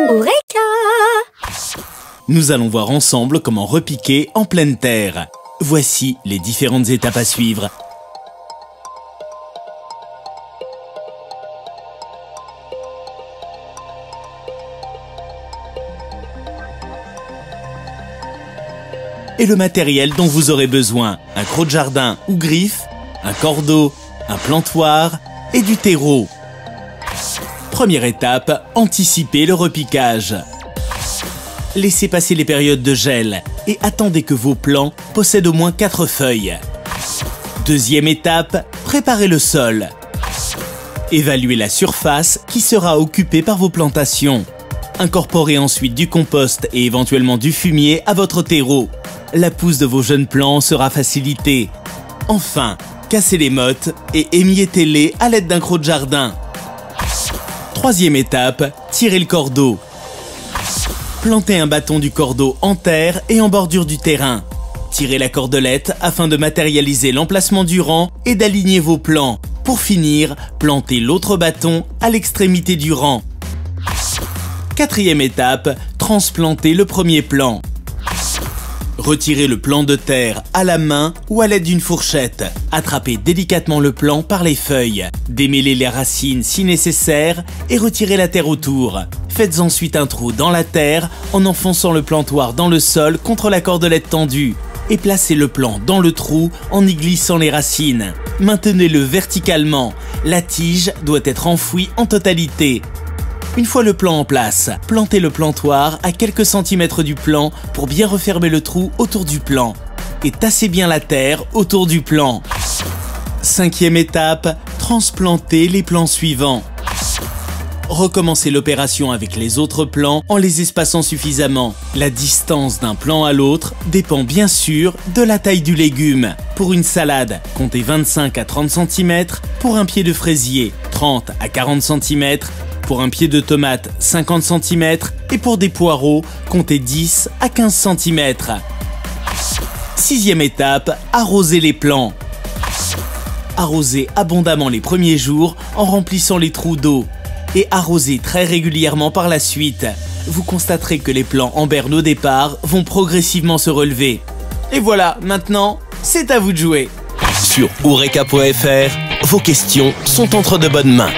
Eureka! Nous allons voir ensemble comment repiquer en pleine terre. Voici les différentes étapes à suivre. Et le matériel dont vous aurez besoin: un croc de jardin ou griffe, un cordeau, un plantoir et du terreau. Première étape, anticiper le repiquage. Laissez passer les périodes de gel et attendez que vos plants possèdent au moins 4 feuilles. Deuxième étape, préparez le sol. Évaluez la surface qui sera occupée par vos plantations. Incorporez ensuite du compost et éventuellement du fumier à votre terreau. La pousse de vos jeunes plants sera facilitée. Enfin, cassez les mottes et émiettez-les à l'aide d'un croc de jardin. Troisième étape, tirez le cordeau. Plantez un bâton du cordeau en terre et en bordure du terrain. Tirez la cordelette afin de matérialiser l'emplacement du rang et d'aligner vos plants. Pour finir, plantez l'autre bâton à l'extrémité du rang. Quatrième étape, transplantez le premier plant. Retirez le plant de terre à la main ou à l'aide d'une fourchette. Attrapez délicatement le plant par les feuilles. Démêlez les racines si nécessaire et retirez la terre autour. Faites ensuite un trou dans la terre en enfonçant le plantoir dans le sol contre la cordelette tendue. Et placez le plant dans le trou en y glissant les racines. Maintenez-le verticalement. La tige doit être enfouie en totalité. Une fois le plant en place, plantez le plantoir à quelques centimètres du plant pour bien refermer le trou autour du plant. Et tassez bien la terre autour du plant. Cinquième étape, transplantez les plants suivants. Recommencez l'opération avec les autres plants en les espaçant suffisamment. La distance d'un plant à l'autre dépend bien sûr de la taille du légume. Pour une salade, comptez 25 à 30 cm. Pour un pied de fraisier, 30 à 40 cm. Pour un pied de tomate, 50 cm. Et pour des poireaux, comptez 10 à 15 cm. Sixième étape, arrosez les plants. Arrosez abondamment les premiers jours en remplissant les trous d'eau. Et arrosez très régulièrement par la suite. Vous constaterez que les plants en berne au départ vont progressivement se relever. Et voilà, maintenant, c'est à vous de jouer. Sur Eureka.fr, vos questions sont entre de bonnes mains.